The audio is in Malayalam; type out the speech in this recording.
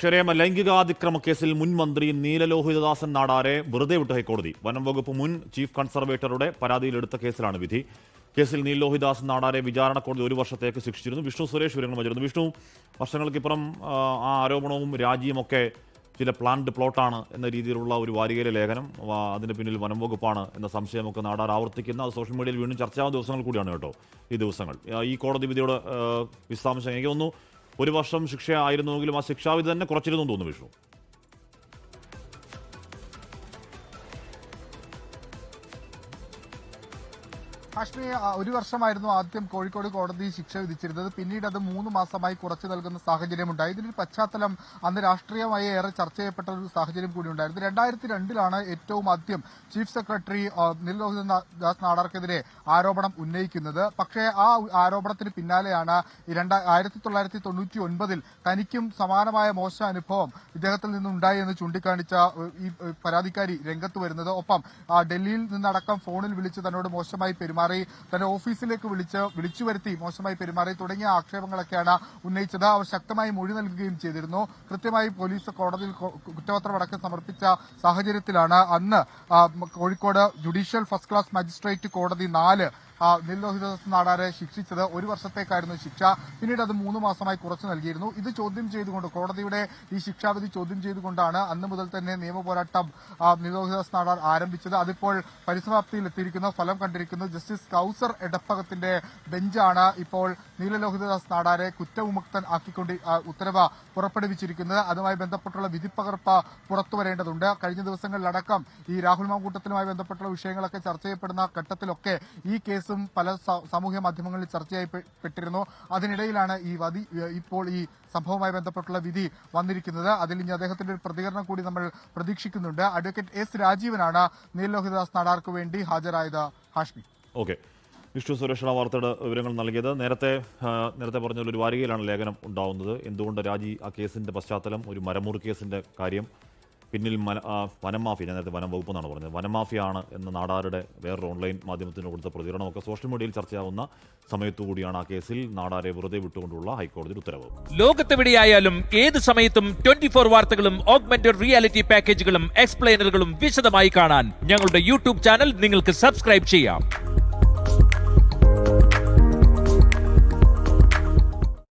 ക്ഷരേമ ലൈംഗികാതിക്രമ കേസിൽ മുൻ മന്ത്രി നീലലോഹിതദാസൻ നാടാരെ വെറുതെ വിട്ട ഹൈക്കോടതി. വനം വകുപ്പ് മുൻ ചീഫ് കൺസർവേറ്ററുടെ പരാതിയിലെടുത്ത കേസിലാണ് വിധി. കേസിൽ നീലലോഹിതദാസൻ നാടാരെ വിചാരണ കോടതി 1 വർഷത്തേക്ക് ശിക്ഷിച്ചിരുന്നു. വിഷ്ണു സുരേഷ് വിവരങ്ങൾ വച്ചിരുന്നു. വിഷ്ണു, വർഷങ്ങൾക്കിപ്പുറം ആ ആരോപണവും രാജിയുമൊക്കെ ചില പ്ലാൻഡ് പ്ലോട്ടാണ് എന്ന രീതിയിലുള്ള ഒരു വാരികയിലെ ലേഖനം, അതിന് പിന്നിൽ വനം വകുപ്പാണ് എന്ന സംശയമൊക്കെ നാടാർ ആവർത്തിക്കുന്ന, അത് സോഷ്യൽ മീഡിയയിൽ വീണ്ടും ചർച്ചയാവുന്ന ദിവസങ്ങൾ കൂടിയാണ് കേട്ടോ ഈ ദിവസങ്ങൾ. ഈ കോടതി വിധിയുടെ വിശദാംശം എനിക്ക് തോന്നുന്നു 1 വർഷം ശിക്ഷ ആയിരുന്നുവെങ്കിലും ആ ശിക്ഷാവിധി തന്നെ കുറച്ചിരുന്നു തോന്നുന്നു വിഷ്ണു. ഹാഷ്മി, 1 വർഷമായിരുന്നു ആദ്യം കോഴിക്കോട് കോടതി ശിക്ഷ വിധിച്ചിരുന്നത്. പിന്നീട് അത് 3 മാസമായി കുറച്ചു നൽകുന്ന സാഹചര്യമുണ്ടായി. ഇതിന്റെ പശ്ചാത്തലം അന്ന് രാഷ്ട്രീയമായി ഏറെ ചർച്ച ചെയ്യപ്പെട്ട ഒരു സാഹചര്യം കൂടി ഉണ്ടായിരുന്നു. 2002 ഏറ്റവും ആദ്യം ചീഫ് സെക്രട്ടറി നീലലോഹിതദാസ് നാടാർക്കെതിരെ ആരോപണം ഉന്നയിക്കുന്നത്. പക്ഷേ ആ ആരോപണത്തിന് പിന്നാലെയാണ് 1999 തനിക്കും സമാനമായ മോശം അനുഭവം ഇദ്ദേഹത്തിൽ നിന്നുണ്ടായി എന്ന് ചൂണ്ടിക്കാണിച്ച ഈ പരാതിക്കാരി രംഗത്ത് വരുന്നത്. ഒപ്പം ഡൽഹിയിൽ നിന്നടക്കം ഫോണിൽ വിളിച്ച് തന്നോട് മോശമായി പെരുമാറി, തന്റെ ഓഫീസിലേക്ക് വിളിച്ചു വരുത്തി മോശമായി പെരുമാറി തുടങ്ങിയ ആക്ഷേപങ്ങളൊക്കെയാണ് ഉന്നയിച്ചത്. അവർ ശക്തമായി മൊഴി നൽകുകയും ചെയ്തിരുന്നു. കൃത്യമായി പോലീസ് കോടതിയിൽ കുറ്റപത്രമടക്കം സമർപ്പിച്ച സാഹചര്യത്തിലാണ് അന്ന് Kozhikode judicial first class magistrate കോടതി 4 നീലലോഹിതദാസ് നാടാരെ ശിക്ഷിച്ചത്. 1 വർഷത്തേക്കായിരുന്നു ശിക്ഷ. പിന്നീട് അത് 3 മാസമായി കുറച്ചു നൽകിയിരുന്നു. ഇത് ചോദ്യം ചെയ്തുകൊണ്ട്, കോടതിയുടെ ഈ ശിക്ഷാവിധി ചോദ്യം ചെയ്തുകൊണ്ടാണ് അന്ന് മുതൽ തന്നെ നിയമപോരാട്ടം നീലലോഹിതദാസ് നാടാർ ആരംഭിച്ചത്. അതിപ്പോൾ പരിസമാപ്തിയിൽ എത്തിയിരിക്കുന്നു, ഫലം കണ്ടിരിക്കുന്നു. ജസ്റ്റിസ് കൌസർ എടപ്പകത്തിന്റെ ബെഞ്ചാണ് ഇപ്പോൾ നീലലോഹിതദാസ് നാടാരെ കുറ്റവിമുക്തൻ ആക്കിക്കൊണ്ട് ഉത്തരവ് പുറപ്പെടുവിച്ചിരിക്കുന്നത്. അതുമായി ബന്ധപ്പെട്ടുള്ള വിധിപ്പകർപ്പ് പുറത്തുവരേണ്ടതുണ്ട്. കഴിഞ്ഞ ദിവസങ്ങളിലടക്കം ഈ രാഹുൽ മാങ്കൂട്ടത്തിലുമായി ബന്ധപ്പെട്ടുള്ള വിഷയങ്ങളൊക്കെ ചർച്ച ചെയ്യപ്പെടുന്ന ഘട്ടത്തിലൊക്കെ ഈ കേസും പല സാമൂഹ്യ മാധ്യമങ്ങളിൽ ചർച്ചയായിപ്പെട്ടിരുന്നു. അതിനിടയിലാണ് ഇപ്പോൾ ഈ സംഭവവുമായി ബന്ധപ്പെട്ടുള്ള വിധി വന്നിരിക്കുന്നത്. അതിൽ ഇനി അദ്ദേഹത്തിന്റെ ഒരു പ്രതികരണം കൂടി നമ്മൾ പ്രതീക്ഷിക്കുന്നുണ്ട്. അഡ്വക്കേറ്റ് എസ് രാജീവനാണ് നീലലോഹിതദാസ് നാടാർക്ക് വേണ്ടി ഹാജരായത്. ഹാഷ്മി. ഓക്കെ, വിഷ്ണു സുരേഷ് വാർത്തയുടെ വിവരങ്ങൾ നൽകിയത്. നേരത്തെ പറഞ്ഞ ഒരു വാരികയിലാണ് ലേഖനം ഉണ്ടാവുന്നത്. എന്തുകൊണ്ട് രാജി, ആ കേസിന്റെ പശ്ചാത്തലം, ഒരു മരമുറി കേസിന്റെ കാര്യം, പിന്നിൽ വനമാഫിയ, നേരത്തെ വനം വകുപ്പ് എന്നാണ് പറഞ്ഞത്, വനമാഫിയാണ് എന്ന നാടാരുടെ വേറൊരു ഓൺലൈൻ മാധ്യമത്തിന് കൊടുത്ത പ്രതികരണമൊക്കെ സോഷ്യൽ മീഡിയയിൽ ചർച്ചയാവുന്ന സമയത്തുകൂടിയാണ് ആ കേസിൽ നാടാരെ വെറുതെ വിട്ടുകൊണ്ടുള്ള ഹൈക്കോടതി ഉത്തരവ്. ലോകത്തെവിടെയായാലും ഏത് സമയത്തും 24 വാർത്തകളും ഓഗ്മെന്റഡ് റിയാലിറ്റി പാക്കേജുകളും എക്സ്പ്ലെയിനറുകളും വിശദമായി കാണാൻ ഞങ്ങളുടെ യൂട്യൂബ് ചാനൽ നിങ്ങൾക്ക് സബ്സ്ക്രൈബ് ചെയ്യാം.